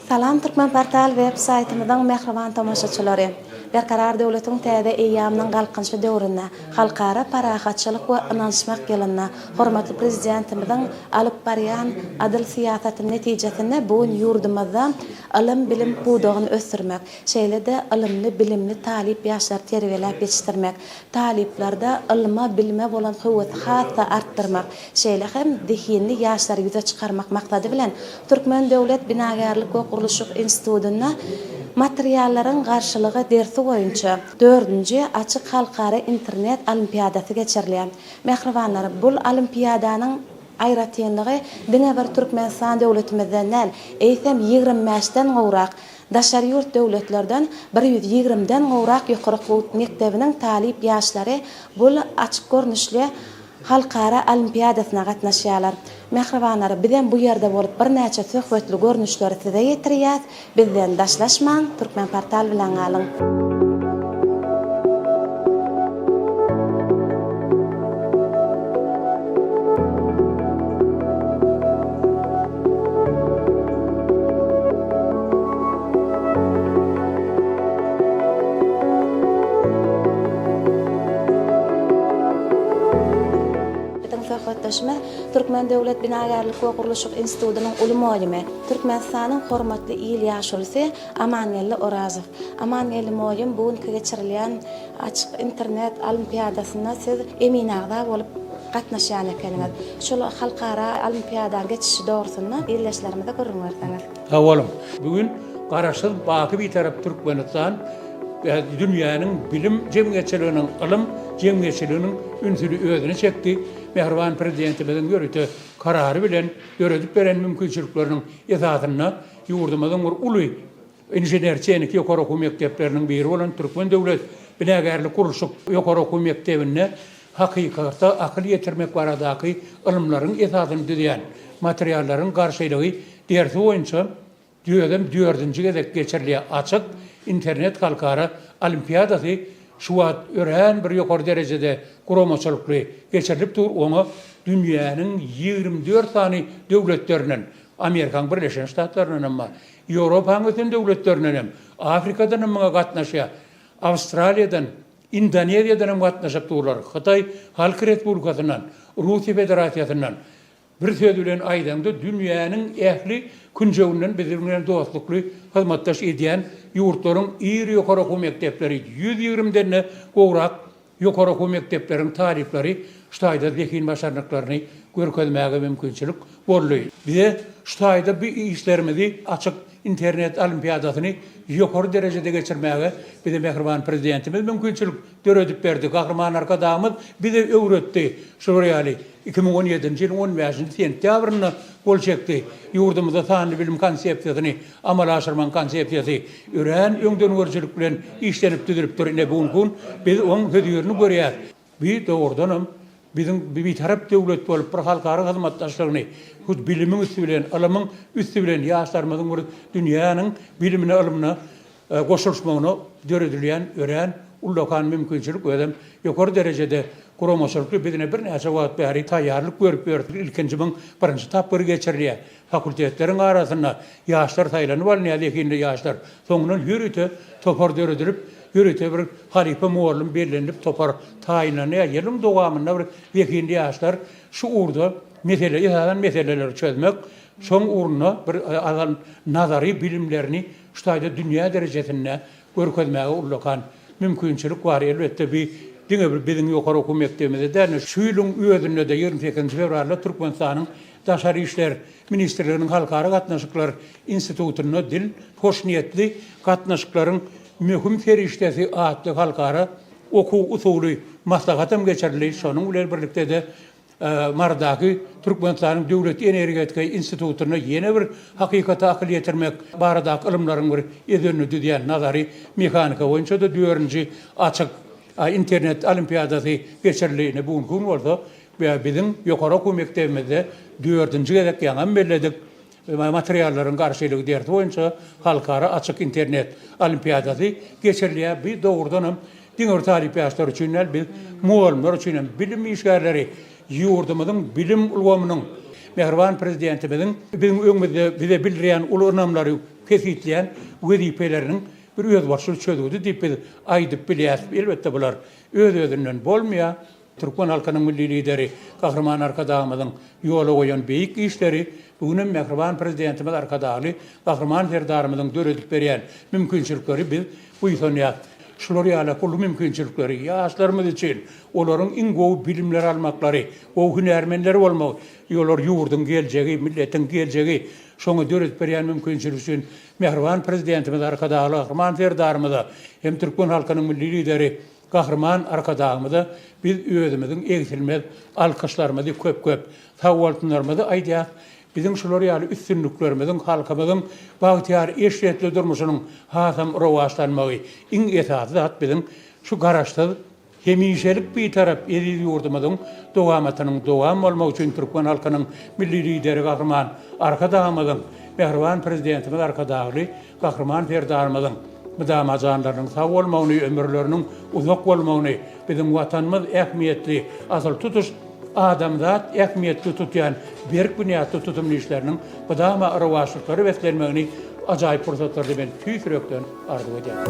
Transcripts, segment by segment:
Salam Türkmen portal web-saytymyzyň mehriban tamaşaçylary. Berkarar döwletiň täze eýýamynyň galkynçy döwründe halkara parahatçylyk we ynançmak ýylyna hormatly prezidentimiziň alyp barýan adyl siýasatynyň netijesinde bu ýurdumyzda ilim bilim budagyny ösdürmek, şeýle-de ilimli bilimli talip ýaşlar terbiýelep ýetişdirmek, taliplarda ilme bilme bolan howwat hatda artdyrmak, şeýle hem dehinli ýaşlary ýüze çykarmak maksady bilen Türkmen Döwlet Binagarlyk we Gurulşyk Institutyna materiallaryň garşylygy dersi boýunça 4-nji açyk halkara internet olimpiadasy geçirilýär. Mehribanlar, bu olimpiadanyň aýratynlygy diňe bir Türkmenistan döwletimizden näl, eýsem 25den gowrak daşary ýurt döwletlerden 120den gowrak ýokary mektebiniň talip ýaşlary bu açyk görnüşli halkara olimpiadasyna gatnaşýarlar. Mehribanlar, bizden bu ýerde bolup bir näçe söhbetli görnüşleri size ýetirýär. Bizden daşlaşmaň, Türkmen portal bilen galyň. Türkmen Döwlet Binagarlyk we Gurulşyk Institutynyň uly muallimi, Türkmenistanyň hormatly il ýaşulysy Amanyelli Orazow. Amanyelli muallim bugünkü geçirilýän açyk internet olimpiadasyna siz eminagda bolup gatnaşýan ekeniňiz. Şol halkara olimpiadaga geçişi dogrusyna ýerleşlerimize görüň berseňiz. Awalym, bugün garaşsyz baky bir tarap Türkmenistan dünýäniň bilim jemgyýetçiliginiň, ilim jemgyýetçiliginiň ünsüri özüne çekdi. Mehriban prezidentimiziň görüntü karary bilen göredip beren mümkinçilikleriniň esasyna ýurdumyzyň bir uly inženerçilik ýokary okuw mekdepleriniň biri bolan Türkmen Döwlet Binagarlyk Gurulşyk ýokary okuw mektebine hakykatda akyl ýetirmek baradaky ilimlaryň esasyny düzýän materiallaryň garşylygy dersi boýunça düýedem 4-nji gezek geçirilýär açyk internet halkara olimpiadasy şu wagt ören bir ýokary derejede guramaçylykly geçirilip dur, onu dünýäniň 24 sany döwletlerinden, Amerikaň Birleşen Ştatlarynyň ama Ýewropaň öten döwletlerinden hem Afrikadan hem gatnaşýar, Awstraliýadan, Indoneziýadan gatnaşyp durlar. Hatay Halk Respublikasynyň, Russiýa Federasiýasynyň bir söz bilen aýdanda dünýäniň ähli künjegünden bizimle dostlukly hyzmatdaş edýän ýurtlaryň iri ýokary okuw mektepleri 120den gowrak ýokary okuw mektepleriň talipleri ştaýda zekin başarnyklaryny görkezmäge mümkinçilik boldy. Bize ştaýda bir işlerimizi açyk internet olimpiadasyny ýokary derejede geçirmäge bize mehriban prezidentimiz mümkinçilik döredip berdi. Gahrman arkadaşymyz bize öwretdi. Şurýaly 2017-nji ýylyň 15-nji sentýabryny bolşekdi. Ýurdumyzda sanly bilim konsepsiýasyny amala aşyrman konsepsiýasy ören öňden bilen işlenip düzülip durýar. Bugün biz oň hödýerini görýär. Bir dogrudan bizim bir tarap döwlet bolup bir halkara hyzmatdaşlygyny, hud bilimiň üstü bilen, ilimiň üstü bilen ýaşlarymyzyň dünýäniň bilimine, ilimine goşulmagyny döredilýän ören ullakan mümkinçilik ödem ýokary derejede guramaçylykly bizine bir näçe wagt bäri taýýarlyk görüp berdik. Ilkinjiň birinji tapyry geçirilýär. Fakultetleriň arasyna ýaşlar taýlanyp alýar, ekinde ýaşlar soňundan ýürüte topar döredilip ýürüte bir halife muallim bellenip topar taýlanýar. Ýylyň dowamynda bir ekinde ýaşlar şu urda meseleleri çözmek, şoň uruna bir nazary bilimlerini ştaýda dünýä derejesinde görkezmäge ullakan mümkinçilik bar. Elbetde bir diňe bir biziň ýokary okuw mektebimizde däne şu ýylyň özünde de 28 fevralda Türkmenistanyň Daşary işler ministrliginiň halkara gatnaşyklar institutyna dil hoşniýetli gatnaşyklaryň mühim feriştesi atly halkara okuw usuly maslahatym geçirildi. Şonuň bilen birlikde de Mardaky Türkmenistanyň Döwlet Energetika Institutyna ýene bir hakykata akyl ýetirmek baradaky ilimlaryň bir edenini düzýän nazary mehanika boýunça da 4-nji açyk internet olimpiadasy geçirilýäne bugün bolsa biziň ýokary okuw mektebimizde 4-nji gezek ýaňam belledik. Materiallaryň garşylygy dersi boýunça halkara açyk internet olimpiadasy geçirilýär. Bir dogrudan hem diňe talip ýaşlar üçin biz muallimler üçin bilim işgärleri ýurdumyzyň bilim ulgamynyň mehriban prezidentimiziň biziň öňümizde bize bildirýän uly ynamlary kesitleyen wezipelerinin bir özbaşçılık çözüldü diýip aýdyp bilýär. Elbetde bular öz-özünden bolmaýar. Türkmen halkynyň milli lideri Kahraman Arkadağymyzyň ýola goýan beýik işleri bugün Mehriban prezidentimiz Arkadagy Kahraman Serdarymyzyň döredip berýän mümkinçilikleri biz bu ýa şular ýaly kulu mümkinçilikleri ýaşlarymyz üçin olaryň iň gowy bilimler almaklary, gowy hünärmenleri bolmagy, ýolar ýurdun geljegi, milletiň geljegi şoňa döredip berýän mümkinçilik üçin Mehriban prezidentimiz Arkadagy Kahraman Serdarymyzy hem Türkmen halkynyň milli lideri Kahraman Arkadağymyzy biz özümiziň egsilmez alkışlarymyzy köp-köp sawaltlarymyzy aýdýar. Bizim şular ýaly üstünlüklerimiziň halkymyzyň bagtyar eşretli durmuşynyň hasam rowaşlanmagy iň esasy zat bizim şu garaşda hemişelik bir tarap eril ýurdumyzyň dowamatynyň dowam bolmagy üçin Türkmen halkynyň milli lideri Kahraman Arkadağymyzyň Mehriban prezidentimiz Arkadagy Kahraman Serdarymyzyň müdamajanlarynyň sag bolmagyny, ömürleriniň uzak bolmagyny bizim watanymyz ähmiýetli asal tutuş adamzat ähmiýetli tutýan berk bünýatly tutumly işleriniň budama arawaşlyklary weslenmegini ajaýyp fursatlary ben tüýsürekden arzu edýär.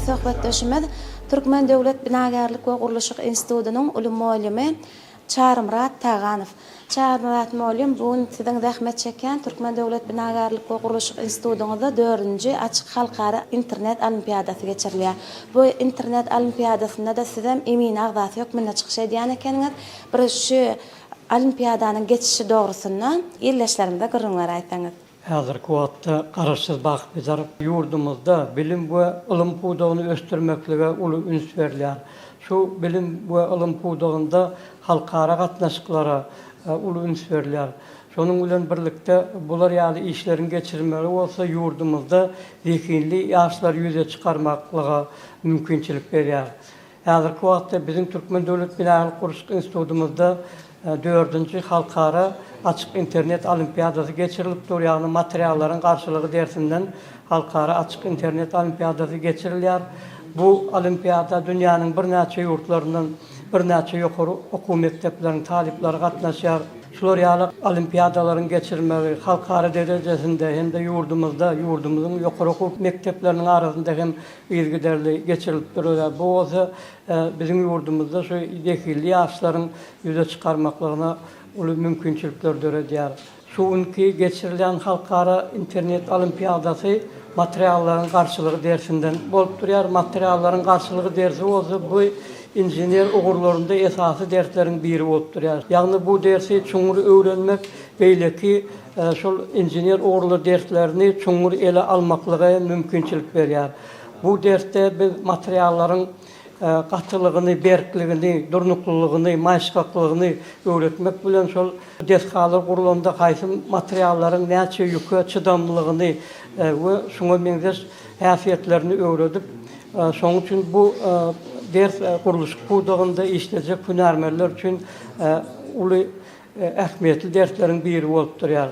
Söhbetdeşimiz Türkmen Döwlet Binagarlyk we Gurulşyk Institutynyň uly muallimi Çarmyrat Taganow. Çarmyrat muallim bugün siziň zähmet çeken Türkmen Döwlet Binagarlyk we Gurulşyk Institutynyňda 4-nji açyk halkara internet olimpiadasy geçirilýär. Bu internet olimpiadasyna da sizem emin agzasy ýok minne çykyş edýän ekeniňiz. Bir şu olimpiadanyň geçişi dogrusyndan ýerleşlerimde gyrrňlar aýtsaňyz. Hazırki wagtda garaşsyz bak bizar ýurdumyzda bilim we ilim puwdagyny ösdürmeklige uly üns berilýär. Şu bilim we ilim puwdagynda halkara gatnaşyklara uly üns berilýär. Şonuň bilen birlikde bular ýaly işlerini geçirmeli bolsa ýurdumyzda zekinli ýaşlar ýüze çykarmaklyga mümkinçilik berýär. Hazırki wagtda bizim Türkmen Döwlet Binagarlyk Gurulşyk Institutymyzda 4-nji halkara açık internet olimpiadası geçirilip dur, yani materialların karşılığı dersinden halkara açık internet olimpiadası geçirilýär. Bu olimpiyada dünyanın bir näçe ýurtlaryndan bir näçe ýokary okuw mekdepleriniň talipleri gatnaşýar. Şular ýaly olimpiyadalaryň geçirmegi halkara derejesinde hem de ýurdumyzyň ýokary okuw mekdepleriniň arasynda hem ilgiderli geçirilip durýar. Bu bolsa bizim ýurdumyzda şu zekili ýaşlaryň ýüze çykarmaklygyna uly mümkinçilikler döredýär. Şuňky geçirilen halkara internet olimpiadasy materiallaryň garşylygy dersinden bolup durýar. Materiallaryň garşylygy dersi bolsa bu injinier ugurlarynda esasy dersleriň biri bolup durýar. Ýagny bu dersi çoňur öwrenmek beýleki şol injinier ugurlar derslerini çoňur ele almaklyga mümkinçilik berýär. Bu dersde biz materiallaryň gatylygyny, berkligini, durnuklulygyny, maýşgaklygyny öwretmek bilen şol dershalar gurulanda haýsy materiallaryň näçe ýüke çydamlygyny we şoňa meňzeş häsiýetlerini öwredip, şoň üçin bu ders gurulşyk puwdagynda işlejek hünärmenler üçin uly ähmiýetli dersleriň biri bolup durýar.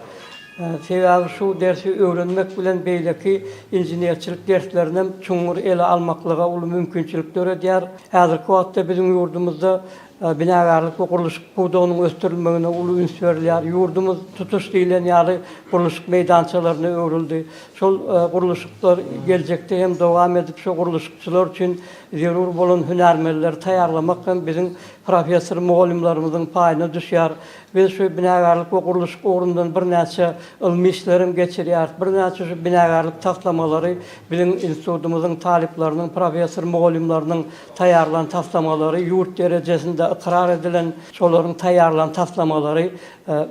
Sebäbi şu dersi öwrenmek bilen beýleki injinierçilik derslerinden çoňur ele almaklyga uly mümkinçilik döredýär. Häzirki wagtda bizim ýurdumyzda binagarlyk we guruluşyk puwdugynyň östürilmegine uly üns berilýär. Ýurdumyz tutuş diýilen ýaly guruluşyk meýdançalaryna öwrüldi. Şol guruluşyklar geljekde hem dowam edip şu guruluşçylar üçin zerur bolan hünärmenler taýarlamak hem biziň professor mugallimlarimyzyň paýyna düşýär. Biz şu binagarlyk we guruluşyk ugrundan bir näçe ilmi işlerim geçirýär. Bir näçe şu binagarlyk taflamalary biziň institutumyzyň talipleriniň, professor mugallimlarynyň taýarlan taflamalary ýurt derejesinde ikrar edilen şolaryň taýarlan taflamalary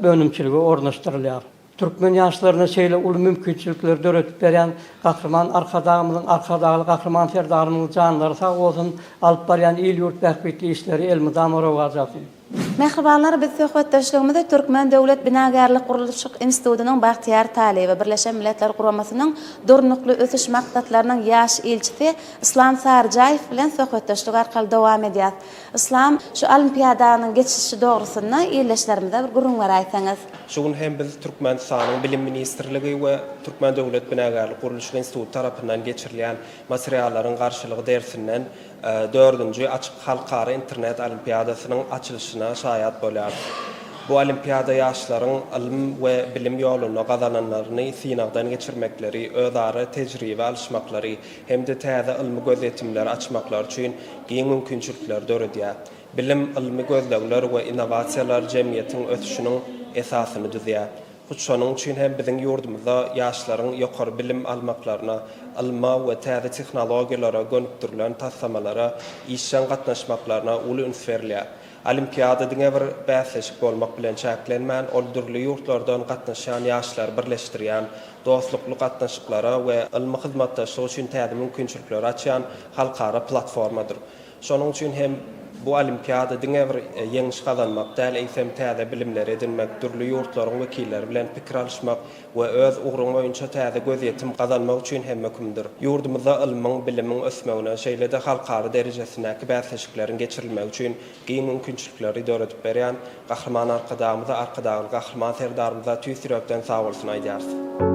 bölümçiligi ornaşdyrylýar. Türkmen ýaşlaryna şeýle uly mümkinçilikler döretip berýän gahrman arkadagy gahrman ferdarymyň janlary sag bolsun, alyp barýan il ýurt bähbetli işleri elmi damarow ajasyn. Mehribanlar, biz söhbetdeşligimizde Türkmen Döwlet Binagarlyk Guruluşyk Institutynyň Bagtyar Talyby Birleşen Milletler Guramasynyň durnukly ötüş maktatlarynyň ýaş elçisi Islam Sarjaýew bilen söhbetdeşlik arkaly dowam edýär. Islam, şu olimpiadanyň geçişi dogrusyna ýerleşlerimizde bir gurulmalar aýsaňyz. Şuň hem biz Türkmenistanyň Bilim Ministrligi we Türkmen Döwlet Binagarlyk Guruluşyk Instituty tarapyndan geçirilýän materiallaryň garşylygy dersinden 4-nji açyk halkara internet olimpiadasynyň açylyşyna şaýat bolýar. Bu olimpiada ýaşlaryň ilim we bilim ýoluna gazananlaryny synagdan geçirmekleri, özara tejribe alşmaklary hemde täze ilmi gözetimler açmaklar üçin giň mümkinçilikler döredýär. Bilim, ilmi gözlegler we innowasiýalar jemgyýetiň ötüşiniň esasyny düzýär. Şonuň üçin hem biziň ýurdumyzda ýaşlaryň ýokary bilim almaklaryna, ilma we täze tehnologiýalara gönüpdirilen tassamalara, işden gatnaşmaklaryna uly üns berilýär. Olimpiada diňe bir bäsleşik bolmak bilen çäklenmän, ol dürli ýurtlardan gatnaşan ýaşlar birleşdirýän, dostlukly gatnaşyklara we ilmi hyzmatdaşlyk üçin täze mümkinçilikler açýan halkara platformadyr. Şonuň üçin hem bu olimpiada diňe bir ýeňiş gazanmak, däl eýsem täze bilimler edinmek, dürli ýurtlaryň wekilleri bilen pikir alşmak we öz ugruň boýunça täze gözetim gazanmak üçin hem möhümdir. Ýurdumyzda ilmiň, bilimiň ösmegine, şeýle-de halkara derejesindäki bäsleşikleriň geçirilmegi üçin giň mümkinçilikleri döretip berýän gahrman arkadagymyza, arkadagy gahrman serdarymyza tüýsürekden sag bolsun aýdýarys.